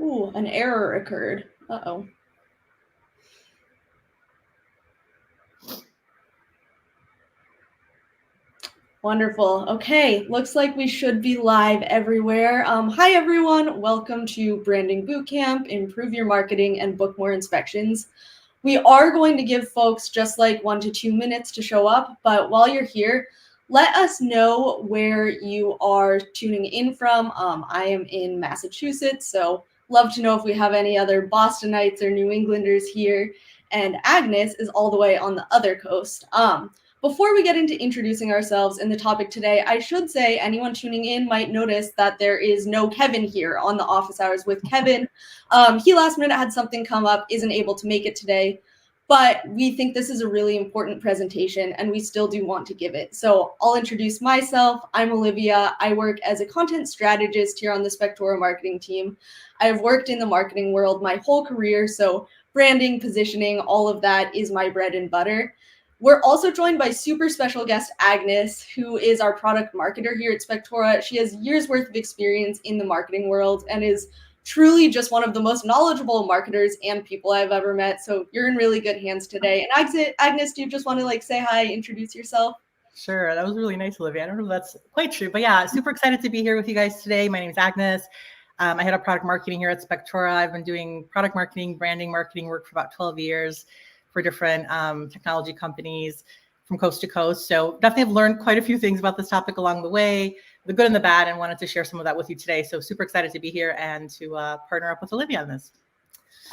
Ooh, an error occurred. Uh-oh. Wonderful. Okay, looks like we should be live everywhere. Hi, everyone. Welcome to Branding Bootcamp, Improve Your Marketing and Book More Inspections. We are going to give folks just like 1 to 2 minutes to show up, but while you're here, let us know where you are tuning in from. I am in Massachusetts, so love to know if we have any other Bostonites or New Englanders here. And Agnes is all the way on the other coast. Before we get into introducing ourselves and the topic today, I should say anyone tuning in might notice that there is no Kevin here on the office hours with Kevin. He last minute had something come up, isn't able to make it today, but we think this is a really important presentation and we still do want to give it. So I'll introduce myself. I'm Olivia. I work as a content strategist here on the Spectora marketing team. I have worked in the marketing world my whole career, so branding, positioning, all of that is my bread and butter. We're also joined by super special guest Agnes, who is our product marketer here at Spectora. She has years worth of experience in the marketing world and is truly just one of the most knowledgeable marketers and people I've ever met. So you're in really good hands today. And Agnes, do you just want to say hi, introduce yourself? Sure, that was really nice, Olivia. I don't know if that's quite true, but yeah, super excited to be here with you guys today. My name is Agnes. I head up product marketing here at Spectora. I've been doing product marketing, branding marketing work for about 12 years for different technology companies from coast to coast. So definitely have learned quite a few things about this topic along the way, the good and the bad, and wanted to share some of that with you today. So super excited to be here and to partner up with Olivia on this.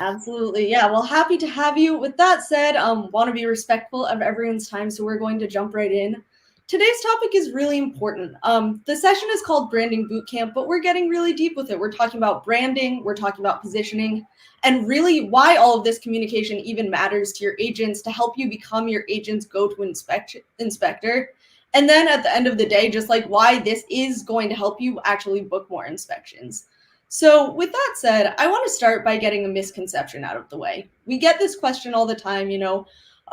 Absolutely. Yeah. Well, happy to have you. With that said, want to be respectful of everyone's time. So we're going to jump right in. Today's topic is really important. The session is called Branding Bootcamp, but we're getting really deep with it. We're talking about branding, we're talking about positioning, and really why all of this communication even matters to your agents to help you become your agent's go-to inspector. And then at the end of the day, just like why this is going to help you actually book more inspections. So with that said, I want to start by getting a misconception out of the way. We get this question all the time,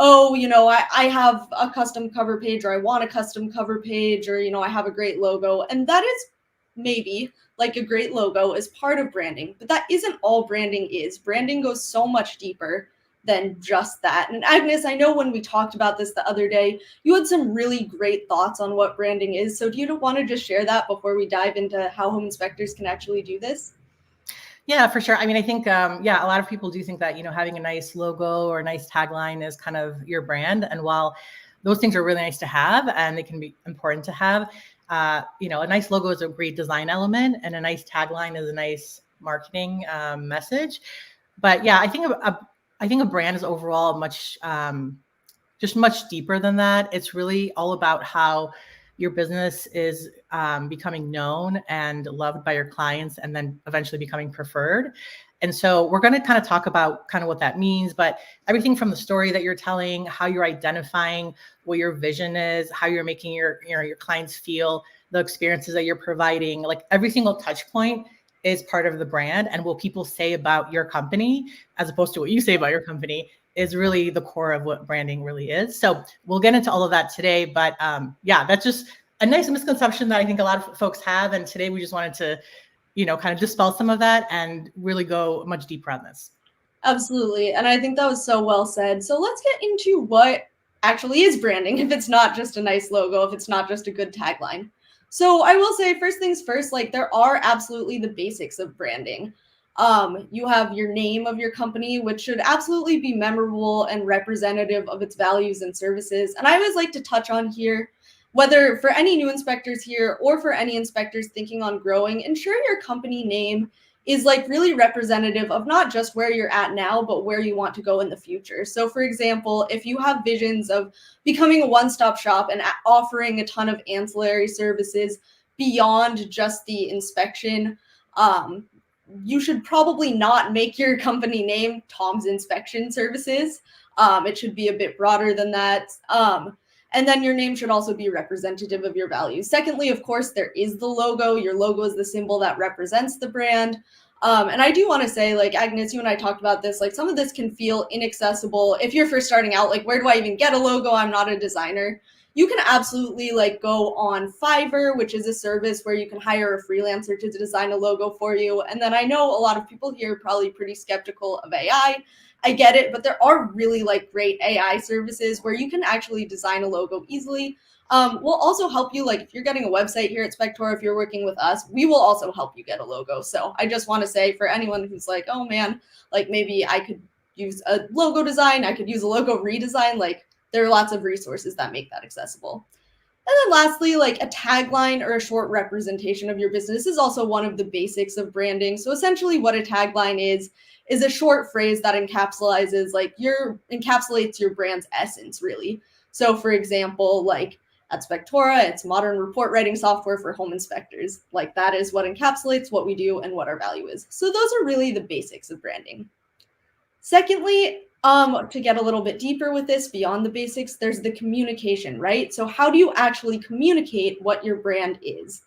I have a custom cover page, or I want a custom cover page, or, I have a great logo. And that is maybe like a great logo is part of branding, but that isn't all branding is. Branding goes so much deeper than just that. And Agnes, I know when we talked about this the other day, you had some really great thoughts on what branding is. So do you want to just share that before we dive into how home inspectors can actually do this? Yeah, for sure. I mean, I think, a lot of people do think that, having a nice logo or a nice tagline is kind of your brand. And while those things are really nice to have and they can be important to have, a nice logo is a great design element and a nice tagline is a nice marketing message. But yeah, I think a brand is overall much deeper than that. It's really all about how your business is becoming known and loved by your clients and then eventually becoming preferred. And so we're going to kind of talk about kind of what that means, but everything from the story that you're telling, how you're identifying what your vision is, how you're making your clients feel, the experiences that you're providing, like every single touch point is part of the brand. And what people say about your company, as opposed to what you say about your company, is really the core of what branding really is. So we'll get into all of that today, but that's just a nice misconception that I think a lot of folks have. And today we just wanted to, kind of dispel some of that and really go much deeper on this. Absolutely. And I think that was so well said. So let's get into what actually is branding, if it's not just a nice logo, if it's not just a good tagline. So I will say, first things first, there are absolutely the basics of branding. You have your name of your company, which should absolutely be memorable and representative of its values and services. And I always like to touch on here, whether for any new inspectors here or for any inspectors thinking on growing, ensure your company name is really representative of not just where you're at now, but where you want to go in the future. So for example, if you have visions of becoming a one-stop shop and offering a ton of ancillary services beyond just the inspection, you should probably not make your company name Tom's Inspection Services. It should be a bit broader than that. And then your name should also be representative of your values. Secondly, of course, there is the logo. Your logo is the symbol that represents the brand. And I do want to say, Agnes, you and I talked about this, some of this can feel inaccessible. If you're first starting out, where do I even get a logo? I'm not a designer. you can absolutely like go on Fiverr, which is a service where you can hire a freelancer to design a logo for you. And then I know a lot of people here are probably pretty skeptical of AI. I get it, but there are really like great AI services where you can actually design a logo easily. We'll also help you, like if you're getting a website here at Spectora, if you're working with us, we will also help you get a logo. So I just want to say for anyone who's like, oh man, like maybe I could use a logo design, I could use a logo redesign, like there are lots of resources that make that accessible. And then lastly, like a tagline or a short representation of your business is also one of the basics of branding. So essentially what a tagline is a short phrase that encapsulates your brand's essence, really. So for example, like at Spectora, it's modern report writing software for home inspectors. Like that is what encapsulates what we do and what our value is. So those are really the basics of branding. Secondly, to get a little bit deeper with this, beyond the basics, there's the communication, right? So how do you actually communicate what your brand is?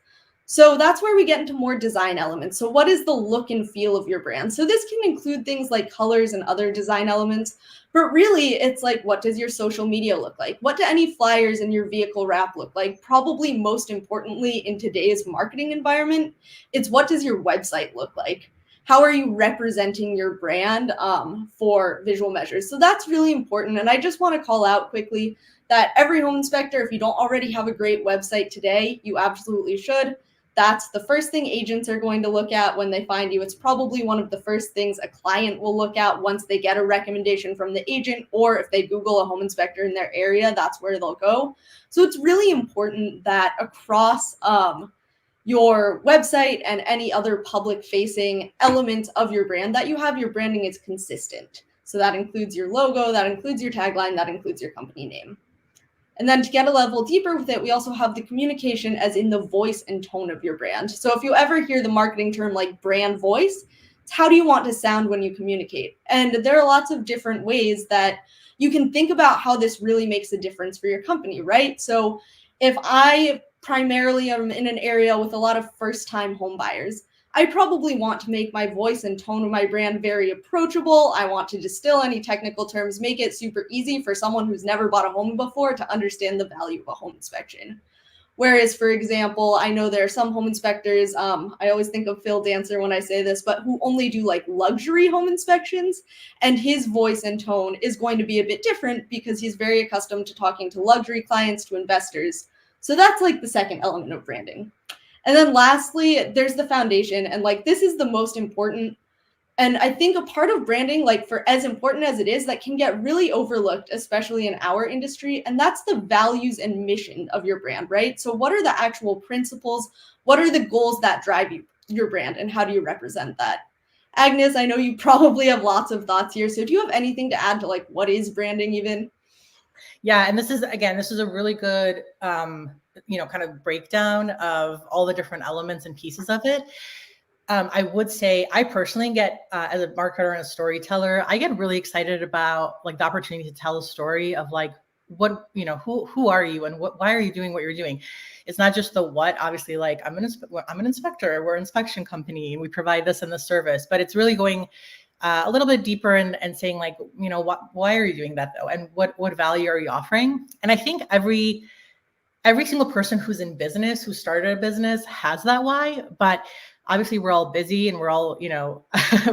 So that's where we get into more design elements. So what is the look and feel of your brand? So this can include things like colors and other design elements, but really it's like, what does your social media look like? What do any flyers in your vehicle wrap look like? Probably most importantly in today's marketing environment, it's what does your website look like? How are you representing your brand for visual measures? So that's really important. And I just want to call out quickly that every home inspector, if you don't already have a great website today, you absolutely should. That's the first thing agents are going to look at when they find you. It's probably one of the first things a client will look at once they get a recommendation from the agent, or if they Google a home inspector in their area, that's where they'll go. So it's really important that across your website and any other public facing element of your brand that you have, your branding is consistent. So that includes your logo, that includes your tagline, that includes your company name. And then to get a level deeper with it, we also have the communication as in the voice and tone of your brand. So if you ever hear the marketing term like brand voice, it's how do you want to sound when you communicate? And there are lots of different ways that you can think about how this really makes a difference for your company, right? So if I primarily am in an area with a lot of first-time home buyers, I probably want to make my voice and tone of my brand very approachable. I want to distill any technical terms, make it super easy for someone who's never bought a home before to understand the value of a home inspection. Whereas, for example, I know there are some home inspectors, I always think of Phil Dancer when I say this, but who only do like luxury home inspections, and his voice and tone is going to be a bit different because he's very accustomed to talking to luxury clients, to investors. So that's like the second element of branding. And then lastly, there's the foundation. And like, this is the most important. And I think a part of branding, like for as important as it is, that can get really overlooked, especially in our industry. And that's the values and mission of your brand, right? So what are the actual principles? What are the goals that drive your brand, and how do you represent that? Agnes, I know you probably have lots of thoughts here. So do you have anything to add to like, what is branding even? Yeah, and this is a really good, kind of breakdown of all the different elements and pieces of it. I would say I personally get, as a marketer and a storyteller, I get really excited about like the opportunity to tell a story of like, what, who are you and why are you doing what you're doing? It's not just the what, obviously, like I'm an inspector, we're an inspection company and we provide this and this service, but it's really going a little bit deeper and saying like, why are you doing that though? And what value are you offering? And I think every single person who's in business, who started a business has that why, but obviously we're all busy and we're all,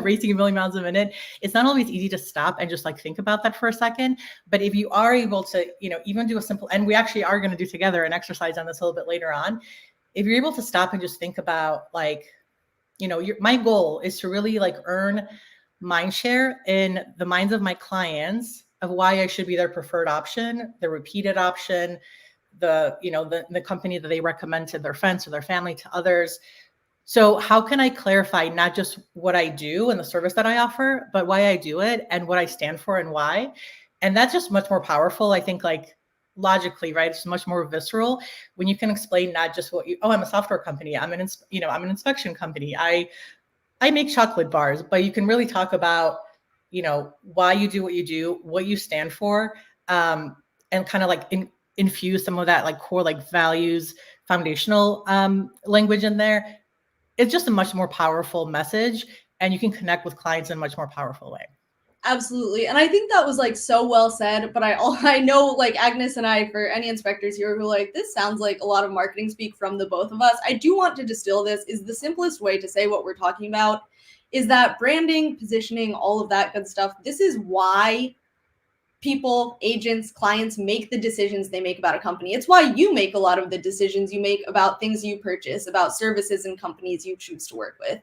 racing a million miles a minute. It's not always easy to stop and just like think about that for a second. But if you are able to, even do a simple, and we actually are going to do together an exercise on this a little bit later on. If you're able to stop and just think about like, my goal is to really like earn mind share in the minds of my clients of why I should be their preferred option, the repeated option, the company that they recommend to their friends, to their family, to others. So how can I clarify not just what I do and the service that I offer, but why I do it and what I stand for and why? And that's just much more powerful. I think like logically, right? It's much more visceral when you can explain not just I'm a software company. I'm an inspection company. I make chocolate bars, but you can really talk about, why you do, what you stand for, and kind of like infuse some of that like core like values, foundational language in there. It's just a much more powerful message, and you can connect with clients in a much more powerful way. Absolutely. And I think that was like so well said, but I know like Agnes and I, for any inspectors here who like, this sounds like a lot of marketing speak from the both of us. I do want to distill this is the simplest way to say what we're talking about is that branding, positioning, all of that good stuff. This is why people, agents, clients make the decisions they make about a company. It's why you make a lot of the decisions you make about things you purchase, about services and companies you choose to work with.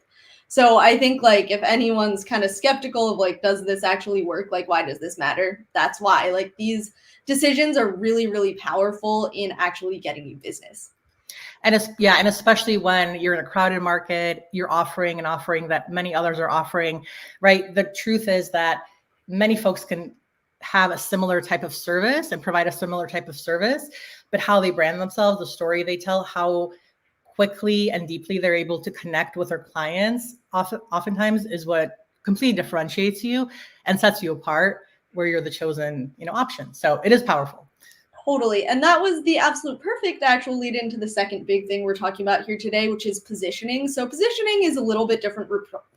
So I think like if anyone's kind of skeptical of like, does this actually work? Like, why does this matter? That's why like these decisions are really, really powerful in actually getting you business. And and especially when you're in a crowded market, you're offering an offering that many others are offering, right? The truth is that many folks can have a similar type of service and provide a similar type of service, but how they brand themselves, the story they tell, how quickly and deeply they're able to connect with their clients, oftentimes is what completely differentiates you and sets you apart, where you're the chosen, option. So it is powerful. Totally. And that was the absolute perfect actual lead into the second big thing we're talking about here today, which is positioning. So positioning is a little bit different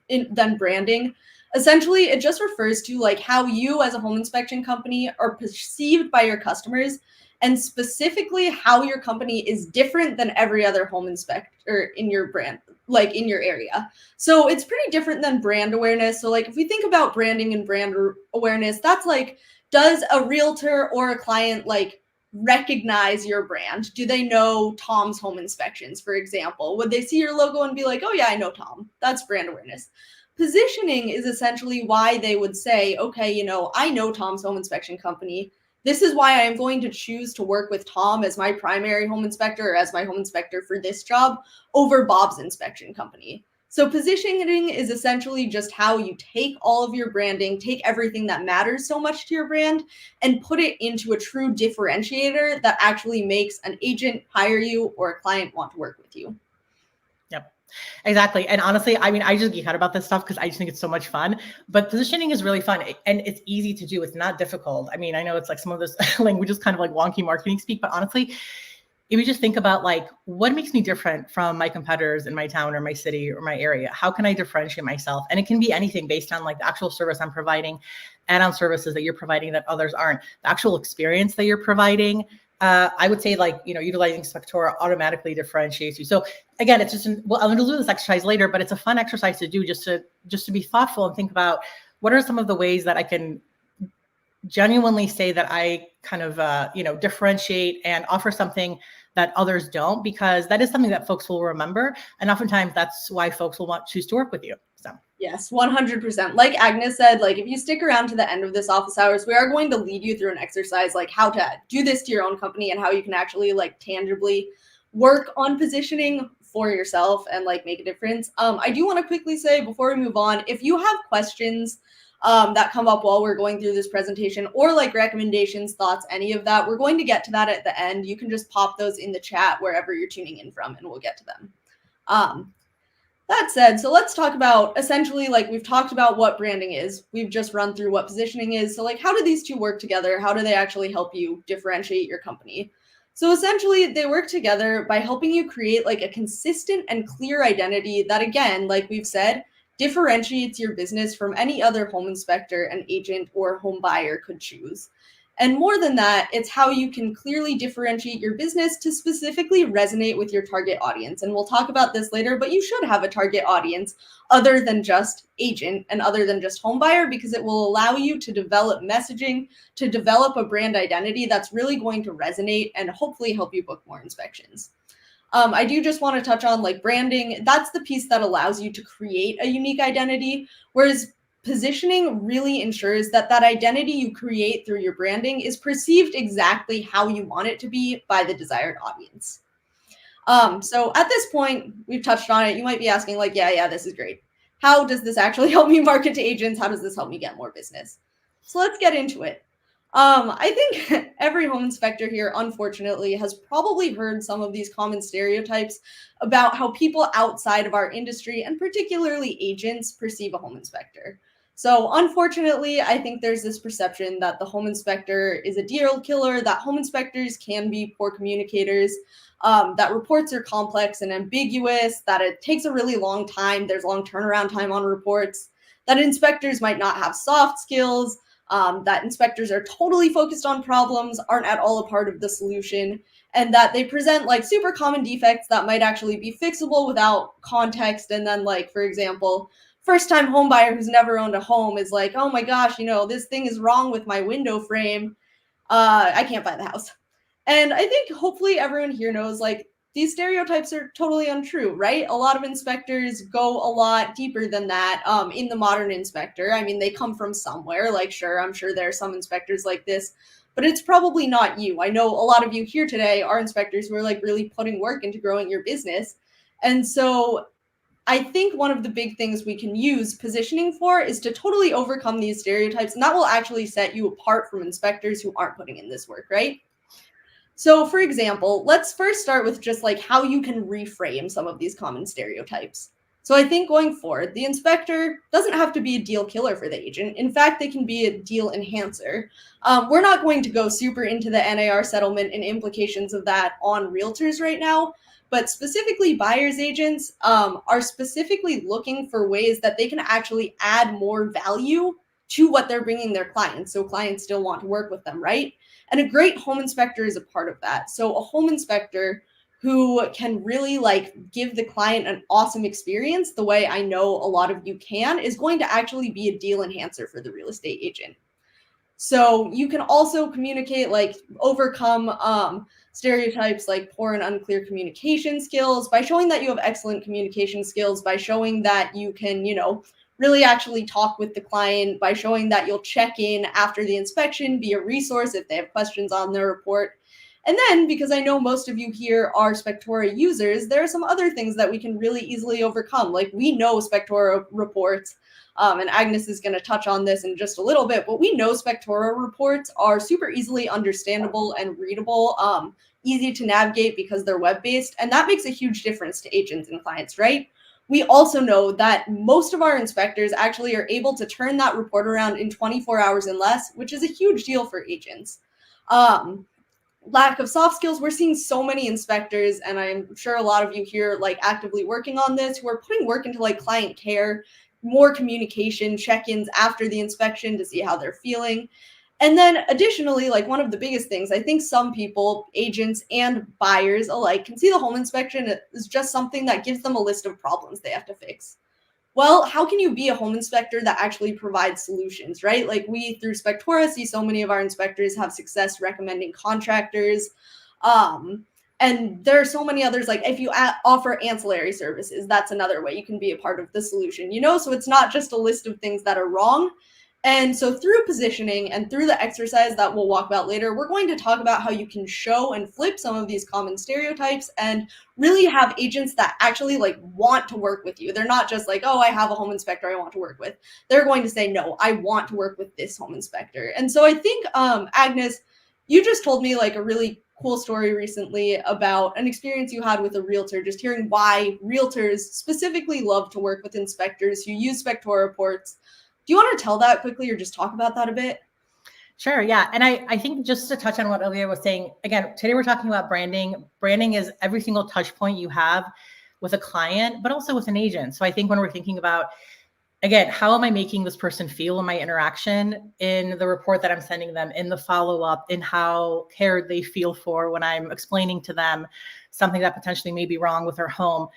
than branding. Essentially, it just refers to like how you as a home inspection company are perceived by your customers, and specifically how your company is different than every other home inspector in your brand, like in your area. So it's pretty different than brand awareness. So like if we think about branding and brand awareness, that's like, does a realtor or a client like recognize your brand? Do they know Tom's Home Inspections, for example? Would they see your logo and be like, oh yeah, I know Tom? That's brand awareness. Positioning is essentially why they would say, okay, I know Tom's Home Inspection Company. This is why I'm going to choose to work with Tom as my primary home inspector or as my home inspector for this job over Bob's inspection company. So positioning is essentially just how you take all of your branding, take everything that matters so much to your brand, and put it into a true differentiator that actually makes an agent hire you or a client want to work with you. Yep. Exactly. And honestly, I mean, I just geek out about this stuff because I just think it's so much fun. But positioning is really fun and it's easy to do. It's not difficult. I mean, I know it's like some of this language is kind of like wonky marketing speak, but honestly, if you just think about like what makes me different from my competitors in my town or my city or my area, how can I differentiate myself? And it can be anything based on like the actual service I'm providing, add-on services that you're providing that others aren't, the actual experience that you're providing. I would say like, utilizing Spectora automatically differentiates you. So again, it's just, I'm going to do this exercise later, but it's a fun exercise to do just to be thoughtful and think about what are some of the ways that I can genuinely say that I kind of, differentiate and offer something that others don't, because that is something that folks will remember. And oftentimes that's why folks will choose to work with you. So. Yes, 100%. Like Agnes said, like if you stick around to the end of this office hours, we are going to lead you through an exercise, like how to do this to your own company and how you can actually like tangibly work on positioning for yourself and like make a difference. I do want to quickly say before we move on, if you have questions that come up while we're going through this presentation or like recommendations, thoughts, any of that, we're going to get to that at the end. You can just pop those in the chat wherever you're tuning in from and we'll get to them. That said, so let's talk about essentially like we've talked about what branding is. We've just run through what positioning is. So like how do these two work together? How do they actually help you differentiate your company? So essentially they work together by helping you create like a consistent and clear identity that, again, like we've said, differentiates your business from any other home inspector, an agent, or home buyer could choose. And more than that, it's how you can clearly differentiate your business to specifically resonate with your target audience. And we'll talk about this later, but you should have a target audience other than just agent and other than just home buyer, because it will allow you to develop messaging, to develop a brand identity that's really going to resonate and hopefully help you book more inspections. I do just want to touch on like branding. That's the piece that allows you to create a unique identity, whereas positioning really ensures that that identity you create through your branding is perceived exactly how you want it to be by the desired audience. So at this point, we've touched on it. You might be asking like, yeah, this is great. How does this actually help me market to agents? How does this help me get more business? So let's get into it. I think every home inspector here, unfortunately, has probably heard some of these common stereotypes about how people outside of our industry, and particularly agents, perceive a home inspector. So unfortunately, I think there's this perception that the home inspector is a deal killer, that home inspectors can be poor communicators, that reports are complex and ambiguous, that it takes a really long time, there's long turnaround time on reports, that inspectors might not have soft skills, that inspectors are totally focused on problems, aren't at all a part of the solution, and that they present like super common defects that might actually be fixable without context. And then, like, for example, first-time home buyer who's never owned a home is like, oh my gosh, this thing is wrong with my window frame. I can't buy the house. And I think hopefully everyone here knows, like, these stereotypes are totally untrue, right? A lot of inspectors go a lot deeper than that in the modern inspector. I mean, they come from somewhere. Like, sure, I'm sure there are some inspectors like this, but it's probably not you. I know a lot of you here today are inspectors who are like really putting work into growing your business. And so I think one of the big things we can use positioning for is to totally overcome these stereotypes, and that will actually set you apart from inspectors who aren't putting in this work, right? So for example, let's first start with just like how you can reframe some of these common stereotypes. So I think going forward, the inspector doesn't have to be a deal killer for the agent. In fact, they can be a deal enhancer. We're not going to go super into the NAR settlement and implications of that on realtors right now, but specifically buyer's agents are specifically looking for ways that they can actually add more value to what they're bringing their clients, so clients still want to work with them, right? And a great home inspector is a part of that. So a home inspector who can really like give the client an awesome experience the way I know a lot of you can is going to actually be a deal enhancer for the real estate agent. So you can also communicate, like overcome stereotypes like poor and unclear communication skills by showing that you have excellent communication skills, by showing that you can, really actually talk with the client, by showing that you'll check in after the inspection, be a resource if they have questions on their report. And then, because I know most of you here are Spectora users, there are some other things that we can really easily overcome. Like, we know Spectora reports, and Agnes is going to touch on this in just a little bit, but we know Spectora reports are super easily understandable and readable, easy to navigate because they're web-based, and that makes a huge difference to agents and clients, right? We also know that most of our inspectors actually are able to turn that report around in 24 hours and less, which is a huge deal for agents. Lack of soft skills, we're seeing so many inspectors, and I'm sure a lot of you here like actively working on this, who are putting work into like client care, more communication, check-ins after the inspection to see how they're feeling. And then additionally, like one of the biggest things, I think some people, agents and buyers alike, can see the home inspection as just something that gives them a list of problems they have to fix. Well, how can you be a home inspector that actually provides solutions, right? Like, we through Spectora see so many of our inspectors have success recommending contractors. And there are so many others, like if you offer ancillary services, that's another way you can be a part of the solution, so it's not just a list of things that are wrong. And so through positioning and through the exercise that we'll walk about later, we're going to talk about how you can show and flip some of these common stereotypes and really have agents that actually like want to work with you. They're not just like, oh, I have a home inspector I want to work with. They're going to say, no, I want to work with this home inspector. And so I think, Agnes, you just told me like a really cool story recently about an experience you had with a realtor, just hearing why realtors specifically love to work with inspectors who use Spectora reports. Do you want to tell that quickly or just talk about that a bit? Sure. Yeah. And I think just to touch on what Olivia was saying, again, today we're talking about branding. Branding is every single touch point you have with a client, but also with an agent. So I think when we're thinking about, again, how am I making this person feel in my interaction, in the report that I'm sending them, in the follow-up, in how cared they feel for when I'm explaining to them something that potentially may be wrong with their home,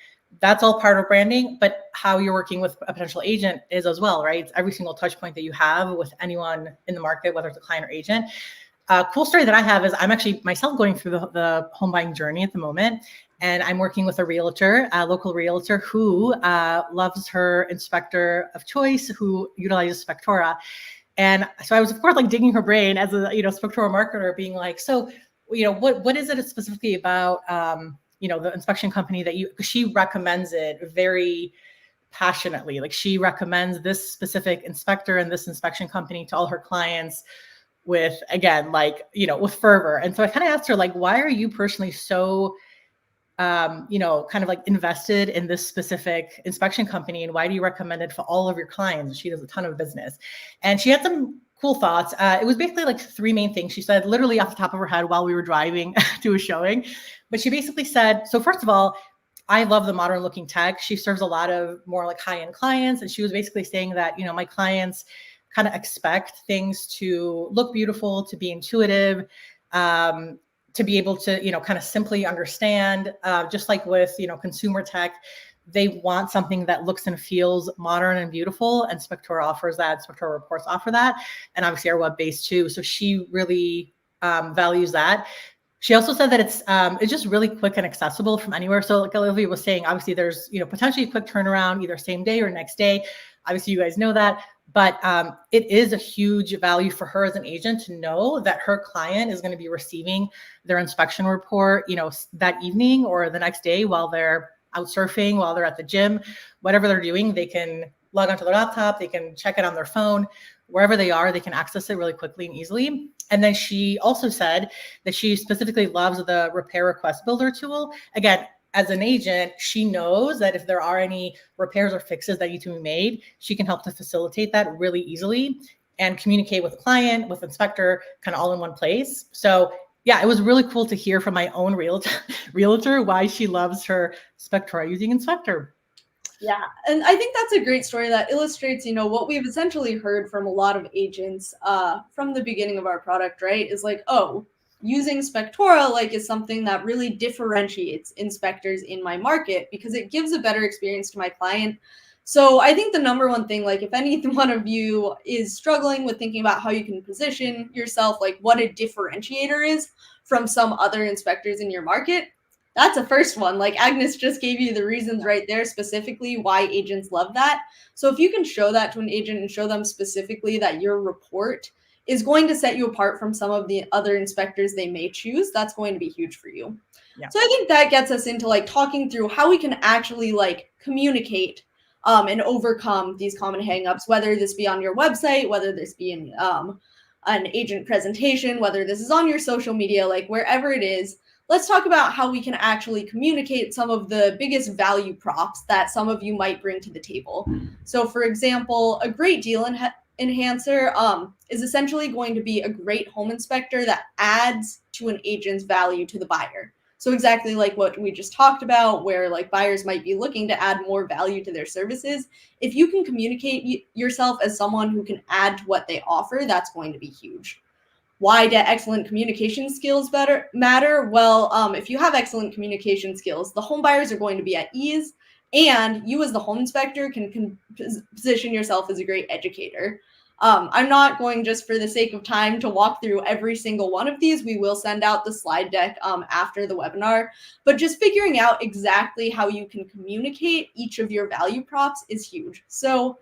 that's all part of branding, but how you're working with a potential agent is as well, right? It's every single touch point that you have with anyone in the market, whether it's a client or agent. A cool story that I have is I'm actually myself going through the home buying journey at the moment. And I'm working with a realtor, a local realtor who loves her inspector of choice, who utilizes Spectora. And so I was, of course, like digging her brain as a Spectora marketer, being like, so, what is it specifically about the inspection company that she recommends it very passionately. Like, she recommends this specific inspector and this inspection company to all her clients with, again, with fervor. And so I kind of asked her, like, why are you personally so, kind of like invested in this specific inspection company, and why do you recommend it for all of your clients? She does a ton of business. And she had some cool thoughts. It was basically like three main things she said, literally off the top of her head while we were driving to a showing. But she basically said, so first of all, I love the modern looking tech. She serves a lot of more like high-end clients. And she was basically saying that, my clients kind of expect things to look beautiful, to be intuitive, to be able to, kind of simply understand, just like with, consumer tech, they want something that looks and feels modern and beautiful. And Spectora offers that. Spectora reports offer that. And obviously our web-based too. So she really values that. She also said that it's just really quick and accessible from anywhere. So like Olivia was saying, obviously there's, potentially a quick turnaround either same day or next day. Obviously you guys know that, but it is a huge value for her as an agent to know that her client is going to be receiving their inspection report, that evening or the next day while they're out surfing, while they're at the gym, whatever they're doing, they can log onto their laptop, they can check it on their phone, wherever they are, they can access it really quickly and easily. And then she also said that she specifically loves the repair request builder tool. Again, as an agent, she knows that if there are any repairs or fixes that need to be made, she can help to facilitate that really easily and communicate with the client, with inspector, kind of all in one place. So yeah, it was really cool to hear from my own realtor why she loves her Spectora using Inspector. Yeah, and I think that's a great story that illustrates, what we've essentially heard from a lot of agents from the beginning of our product, right? Is like, oh, using Spectora is something that really differentiates inspectors in my market because it gives a better experience to my client. So I think the number one thing, if any one of you is struggling with thinking about how you can position yourself, what a differentiator is from some other inspectors in your market, that's a first one. Agnes just gave you the reasons right there, specifically why agents love that. So if you can show that to an agent and show them specifically that your report is going to set you apart from some of the other inspectors they may choose, that's going to be huge for you. Yeah. So I think that gets us into talking through how we can actually communicate and overcome these common hangups, whether this be on your website, whether this be in an agent presentation, whether this is on your social media, wherever it is. Let's talk about how we can actually communicate some of the biggest value props that some of you might bring to the table. So for example, a great deal enhancer is essentially going to be a great home inspector that adds to an agent's value to the buyer. So exactly like what we just talked about, where buyers might be looking to add more value to their services. If you can communicate yourself as someone who can add to what they offer, that's going to be huge. Why do excellent communication skills matter? Well, if you have excellent communication skills, the home buyers are going to be at ease, and you as the home inspector can position yourself as a great educator. I'm not going, just for the sake of time, to walk through every single one of these. We will send out the slide deck after the webinar, but just figuring out exactly how you can communicate each of your value props is huge. So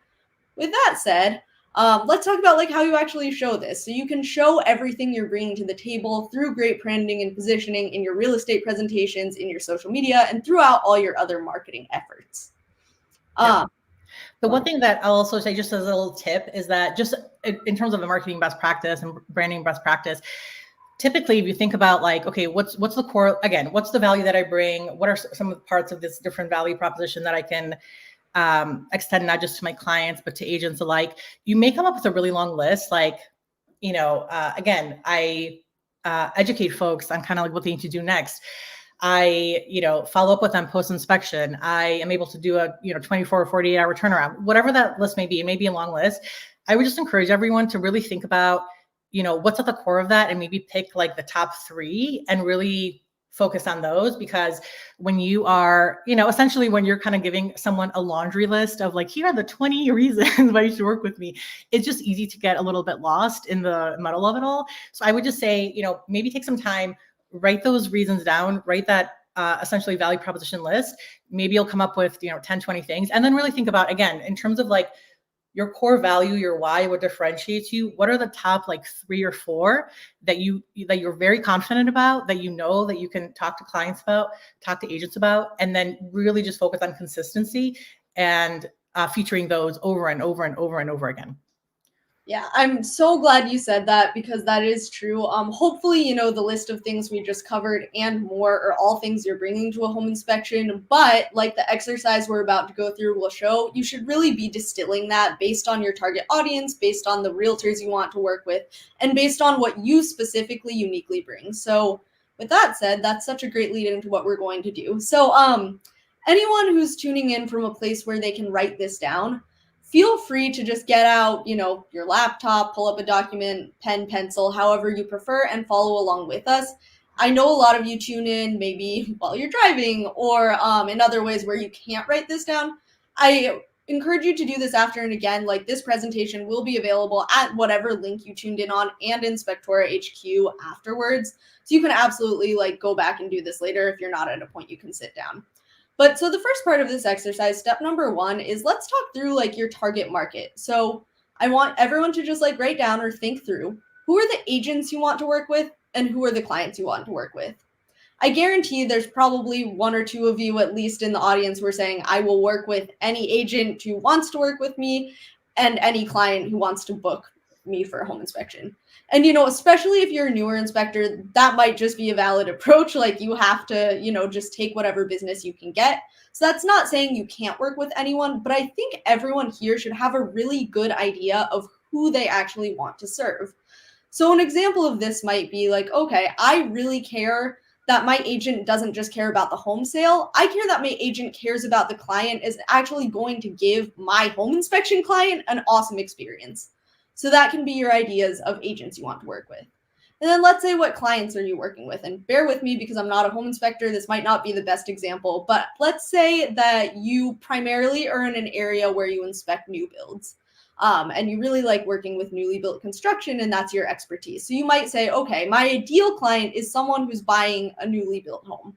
with that said, let's talk about how you actually show this. So you can show everything you're bringing to the table through great branding and positioning in your real estate presentations, in your social media, and throughout all your other marketing efforts. The one thing that I'll also say, just as a little tip, is that just in terms of a marketing best practice and branding best practice, typically if you think about okay, what's the core, again, what's the value that I bring? What are some of the parts of this different value proposition that I can extend not just to my clients, but to agents alike? You may come up with a really long list. Again, I educate folks on kind of what they need to do next. I, follow up with them post-inspection. I am able to do a, 24 or 48 hour turnaround, whatever that list may be. It may be a long list. I would just encourage everyone to really think about, what's at the core of that, and maybe pick the top 3 and really focus on those. Because when you are, essentially when you're kind of giving someone a laundry list of here are the 20 reasons why you should work with me, it's just easy to get a little bit lost in the muddle of it all. So I would just say, maybe take some time, write those reasons down, write that essentially value proposition list. Maybe you'll come up with, 10, 20 things, and then really think about, again, in terms of your core value, your why, what differentiates you, what are the top 3 or 4 that you're very confident about, that that you can talk to clients about, talk to agents about, and then really just focus on consistency and featuring those over and over and over and over again. Yeah, I'm so glad you said that, because that is true. Hopefully, the list of things we just covered and more are all things you're bringing to a home inspection. But like the exercise we're about to go through will show, you should really be distilling that based on your target audience, based on the realtors you want to work with, and based on what you specifically uniquely bring. So with that said, that's such a great lead into what we're going to do. So anyone who's tuning in from a place where they can write this down, feel free to just get out, your laptop, pull up a document, pen, pencil, however you prefer, and follow along with us. I know a lot of you tune in maybe while you're driving or in other ways where you can't write this down. I encourage you to do this after, and again, like this presentation will be available at whatever link you tuned in on and in Spectora HQ afterwards. So you can absolutely go back and do this later if you're not at a point you can sit down. But so the first part of this exercise, step number 1, is let's talk through your target market. So I want everyone to just write down or think through who are the agents you want to work with and who are the clients you want to work with. I guarantee there's probably 1 or 2 of you, at least in the audience, who are saying, I will work with any agent who wants to work with me and any client who wants to book me for a home inspection. And, especially if you're a newer inspector, that might just be a valid approach. You have to, just take whatever business you can get. So that's not saying you can't work with anyone, but I think everyone here should have a really good idea of who they actually want to serve. So an example of this might be okay, I really care that my agent doesn't just care about the home sale. I care that my agent cares about the client is actually going to give my home inspection client an awesome experience. So that can be your ideas of agents you want to work with. And then let's say, what clients are you working with? And bear with me because I'm not a home inspector. This might not be the best example, but let's say that you primarily are in an area where you inspect new builds. And you really like working with newly built construction, and that's your expertise. So you might say, okay, my ideal client is someone who's buying a newly built home.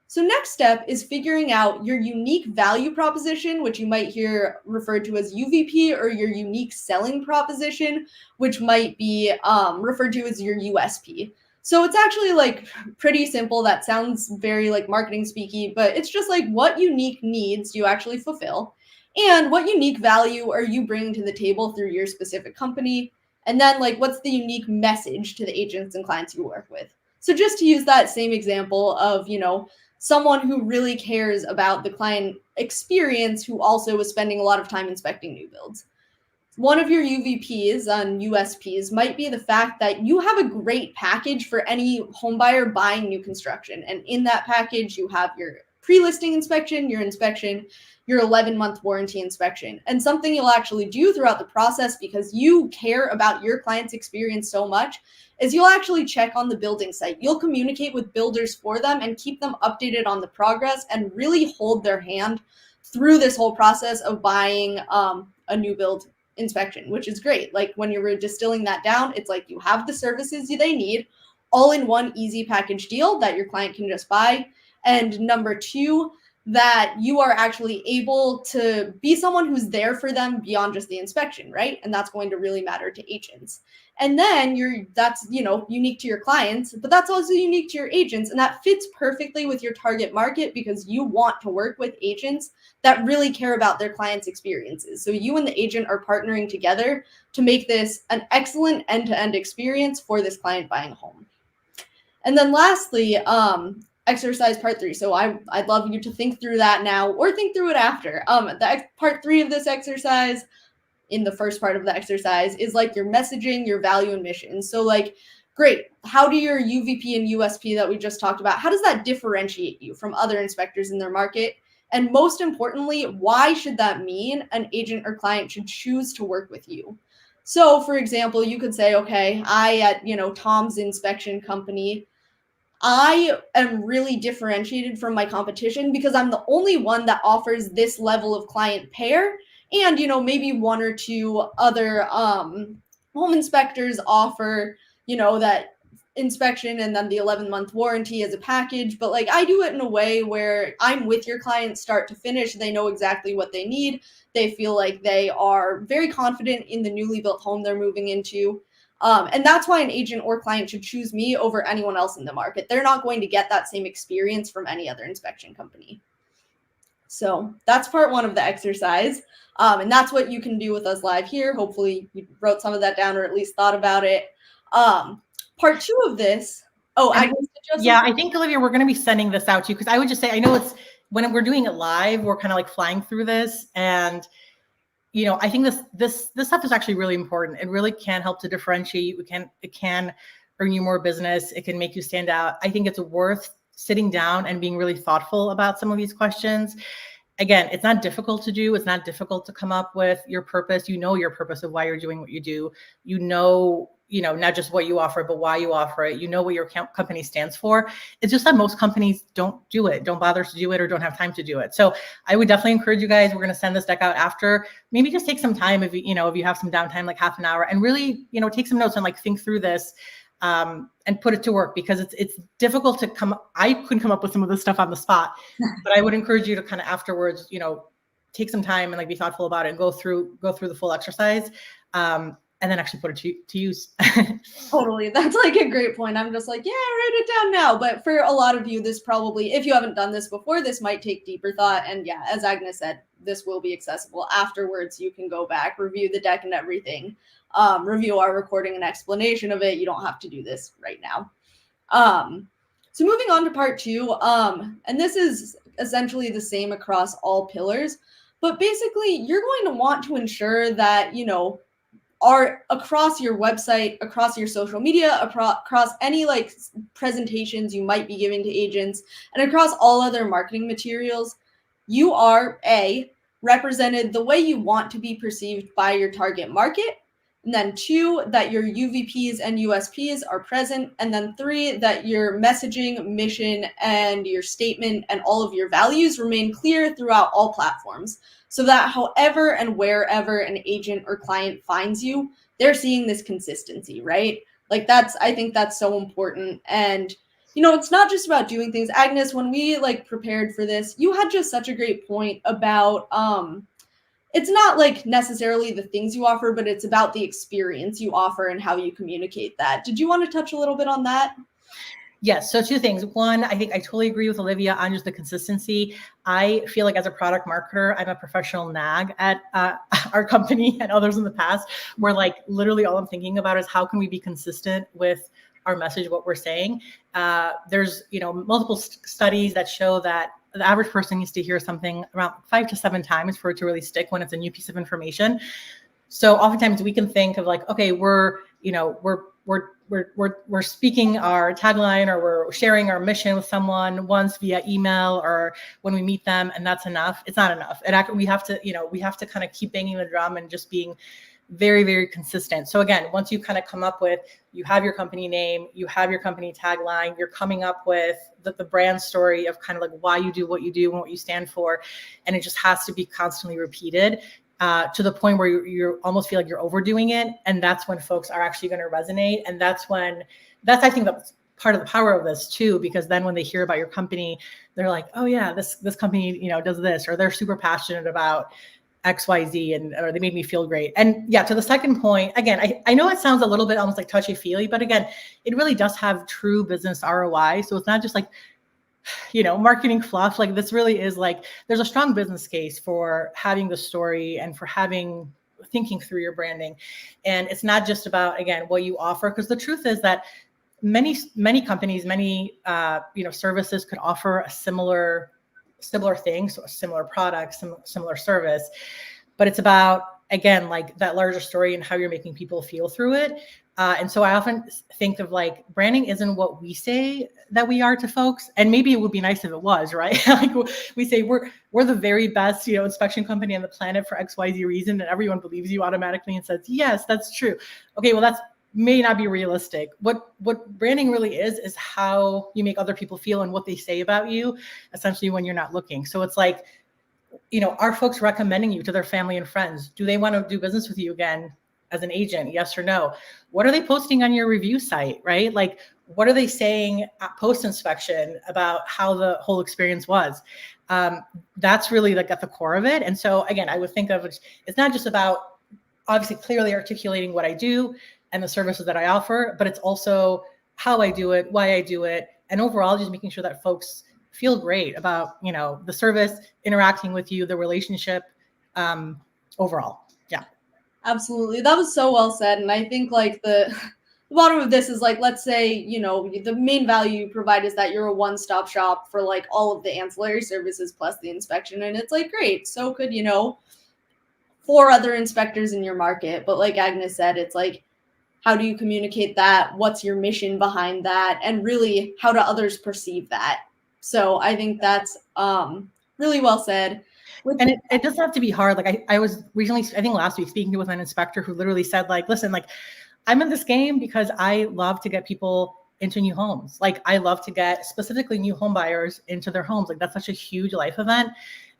So next step is figuring out your unique value proposition, which you might hear referred to as UVP, or your unique selling proposition, which might be referred to as your USP. So it's actually pretty simple. That sounds very marketing speaky, but it's just what unique needs do you actually fulfill? And what unique value are you bringing to the table through your specific company? And then what's the unique message to the agents and clients you work with? So just to use that same example of, someone who really cares about the client experience, who also is spending a lot of time inspecting new builds. One of your UVPs on USPs might be the fact that you have a great package for any home buyer buying new construction. And in that package, you have your pre-listing inspection, your 11-month warranty inspection. And something you'll actually do throughout the process, because you care about your client's experience so much, is you'll actually check on the building site. You'll communicate with builders for them and keep them updated on the progress and really hold their hand through this whole process of buying a new build inspection, which is great. When you're distilling that down, it's you have the services they need all in one easy package deal that your client can just buy. And number 2, that you are actually able to be someone who's there for them beyond just the inspection, right? And that's going to really matter to agents. And then that's unique to your clients, but that's also unique to your agents. And that fits perfectly with your target market, because you want to work with agents that really care about their clients' experiences. So you and the agent are partnering together to make this an excellent end-to-end experience for this client buying a home. And then lastly, exercise part 3. So I'd love you to think through that now, or think through it after. The part 3 of this exercise, in the first part of the exercise, is your messaging, your value, and mission. So great, how do your UVP and USP that we just talked about, how does that differentiate you from other inspectors in their market? And most importantly, why should that mean an agent or client should choose to work with you? So for example, you could say, okay, at Tom's inspection company, I am really differentiated from my competition because I'm the only one that offers this level of client pair. And, maybe 1 or 2 other home inspectors offer, that inspection and then the 11-month warranty as a package. But I do it in a way where I'm with your client start to finish. They know exactly what they need. They feel like they are very confident in the newly built home they're moving into. And that's why an agent or client should choose me over anyone else in the market. They're not going to get that same experience from any other inspection company. So that's part 1 of the exercise. And that's what you can do with us live here. Hopefully you wrote some of that down, or at least thought about it. Part 2 of this. Oh, I think, Olivia, we're going to be sending this out to you, because I would just say, I know it's when we're doing it live, we're kind of flying through this, and I think this stuff is actually really important. It really can help to differentiate you. It can earn you more business. It can make you stand out. I think it's worth sitting down and being really thoughtful about some of these questions. Again, it's not difficult to do. It's not difficult to come up with your purpose. You know your purpose of why you're doing what you do. You know, not just what you offer, but why you offer it. You know what your company stands for. It's just that most companies don't do it, don't bother to do it, or don't have time to do it. So I would definitely encourage you guys. We're going to send this deck out after. Maybe just take some time if you have some downtime, like half an hour, and really, take some notes and like think through this. And put it to work, because it's difficult to I couldn't come up with some of this stuff on the spot, but I would encourage you to kind of afterwards, take some time and like be thoughtful about it and go through the full exercise, and then actually put it to use. Totally. That's like a great point. I'm just like, yeah, write it down now. But for a lot of you, this probably, if you haven't done this before, this might take deeper thought. And yeah, as Agnes said, this will be accessible afterwards. You can go back, review the deck and everything. Review our recording and explanation of it. You don't have to do this right now. So moving on to part 2, and this is essentially the same across all pillars, but basically you're going to want to ensure that, are across your website, across your social media, across any like presentations you might be giving to agents, and across all other marketing materials, you are represented the way you want to be perceived by your target market. And then 2, that your UVPs and USPs are present. And then 3, that your messaging, mission, and your statement and all of your values remain clear throughout all platforms, so that however and wherever an agent or client finds you, they're seeing this consistency, right? Like I think that's so important. And, it's not just about doing things. Agnes, when we like prepared for this, you had just such a great point about, it's not like necessarily the things you offer, but it's about the experience you offer and how you communicate that. Did you want to touch a little bit on that? Yes. So 2 things. One, I think I totally agree with Olivia on just the consistency. I feel like as a product marketer, I'm a professional nag at our company and others in the past, where like literally all I'm thinking about is how can we be consistent with our message, what we're saying. There's, multiple studies that show that the average person needs to hear something around 5 to 7 times for it to really stick when it's a new piece of information. So oftentimes we can think of like, okay, we're speaking our tagline, or we're sharing our mission with someone once via email or when we meet them, and that's enough. It's not enough. We have to kind of keep banging the drum and just being very, very consistent. So again, once you kind of come up with, you have your company name, you have your company tagline, you're coming up with the brand story of kind of like why you do what you do and what you stand for. And it just has to be constantly repeated to the point where you almost feel like you're overdoing it. And that's when folks are actually going to resonate. And that's I think that's part of the power of this too, because then when they hear about your company, they're like, oh yeah, this company, does this, or they're super passionate about XYZ, or they made me feel great. And yeah, to the second point, again, I know it sounds a little bit almost like touchy-feely, but again, it really does have true business ROI. So it's not just like, marketing fluff. Like this really is like, there's a strong business case for having the story and for thinking through your branding. And it's not just about, again, what you offer, because the truth is that many companies, many services could offer a similar things, so a similar product, similar service, but it's about, again, like that larger story and how you're making people feel through it. And so I often think of like, branding isn't what we say that we are to folks. And maybe it would be nice if it was, right? Like we say we're the very best, inspection company on the planet for XYZ reason. And everyone believes you automatically and says, yes, that's true. Okay, well, that's may not be realistic. What branding really is how you make other people feel and what they say about you, essentially, when you're not looking. So it's like, are folks recommending you to their family and friends? Do they want to do business with you again as an agent? Yes or no? What are they posting on your review site, right? Like, what are they saying at post-inspection about how the whole experience was? That's really like at the core of it. And so again, I would think of it, it's not just about obviously clearly articulating what I do and the services that I offer, but it's also how I do it, why I do it, and overall just making sure that folks feel great about, the service, interacting with you, the relationship, overall. Yeah. Absolutely. That was so well said. And I think like the bottom of this is like, let's say, the main value you provide is that you're a one-stop shop for like all of the ancillary services plus the inspection. And it's like, great. So could, 4 other inspectors in your market. But like Agnes said, it's like, how do you communicate that? What's your mission behind that? And really, how do others perceive that? So I think that's really well said. And it doesn't have to be hard. Like I was recently, I think last week, speaking with an inspector who literally said, like, listen, like I'm in this game because I love to get people into new homes. Like I love to get specifically new home buyers into their homes. Like that's such a huge life event,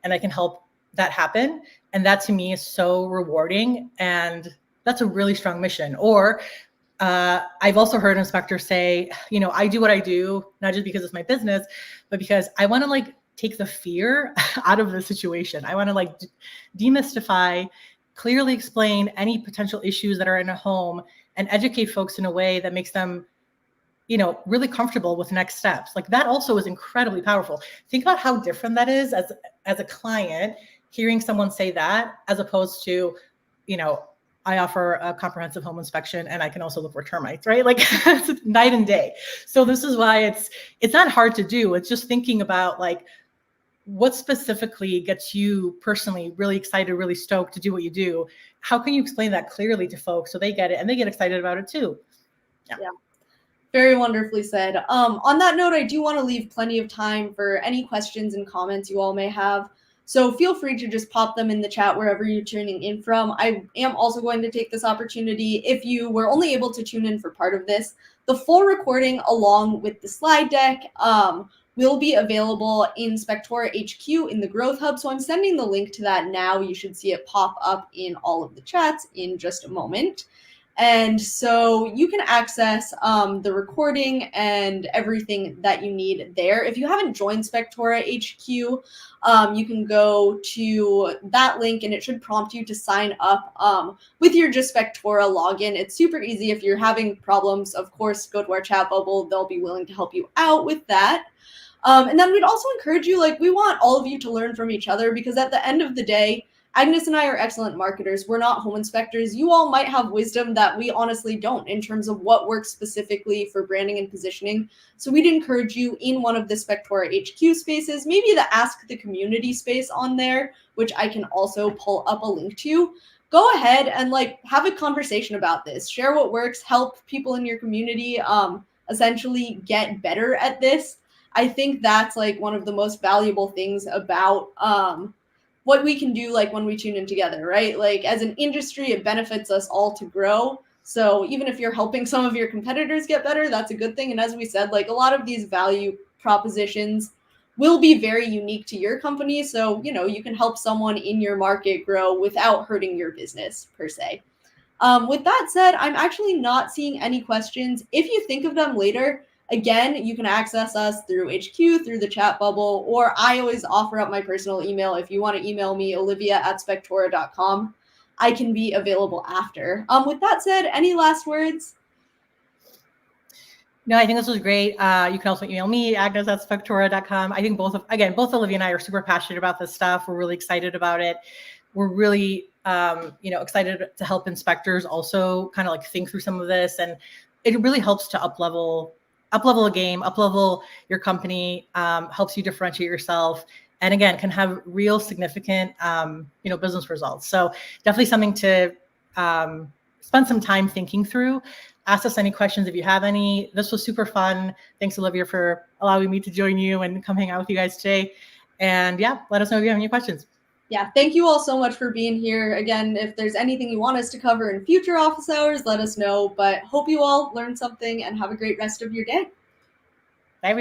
and I can help that happen. And that to me is so rewarding. And that's a really strong mission. Or I've also heard inspectors say, you know, I do what I do, not just because it's my business, but because I want to like take the fear out of the situation. I want to like demystify, clearly explain any potential issues that are in a home and educate folks in a way that makes them, you know, really comfortable with next steps. Like that also is incredibly powerful. Think about how different that is as a client hearing someone say that, as opposed to, you know, I offer a comprehensive home inspection and I can also look for termites, right? Like it's night and day. So this is why it's not hard to do. It's just thinking about like what specifically gets you personally really excited, really stoked to do what you do. How can you explain that clearly to folks so they get it and they get excited about it too? Yeah. Very wonderfully said. On that note, I do want to leave plenty of time for any questions and comments you all may have. So feel free to just pop them in the chat wherever you're tuning in from. I am also going to take this opportunity, if you were only able to tune in for part of this, the full recording along with the slide deck will be available in Spectora HQ in the Growth Hub. So I'm sending the link to that now. You should see it pop up in all of the chats in just a moment. And so you can access the recording and everything that you need there. If you haven't joined Spectora HQ, you can go to that link and it should prompt you to sign up with your just Spectora login. It's super easy. If you're having problems, of course, go to our chat bubble. They'll be willing to help you out with that. And then we'd also encourage you, like, we want all of you to learn from each other, because at the end of the day, Agnes and I are excellent marketers. We're not home inspectors. You all might have wisdom that we honestly don't in terms of what works specifically for branding and positioning. So we'd encourage you in one of the Spectora HQ spaces, maybe the Ask the Community space on there, which I can also pull up a link to. Go ahead and like have a conversation about this. Share what works. Help people in your community essentially get better at this. I think that's like one of the most valuable things about what we can do, like when we tune in together, right? Like as an industry, it benefits us all to grow. So even if you're helping some of your competitors get better, that's a good thing. And as we said, like a lot of these value propositions will be very unique to your company. So, you know, you can help someone in your market grow without hurting your business per se. With that said, I'm actually not seeing any questions. If you think of them later, again, you can access us through HQ, through the chat bubble, or I always offer up my personal email. If you want to email me, olivia@spectora.com, I can be available after. With that said, any last words? No, I think this was great. You can also email me, agnes@spectora.com. I think both Olivia and I are super passionate about this stuff. We're really excited about it. We're really, excited to help inspectors also kind of like think through some of this. And it really helps to up-level a game, up-level your company, helps you differentiate yourself. And again, can have real significant, business results. So definitely something to spend some time thinking through. Ask us any questions if you have any. This was super fun. Thanks, Olivia, for allowing me to join you and come hang out with you guys today. And yeah, let us know if you have any questions. Yeah, thank you all so much for being here. Again, if there's anything you want us to cover in future office hours, let us know. But hope you all learned something and have a great rest of your day. Bye, everyone.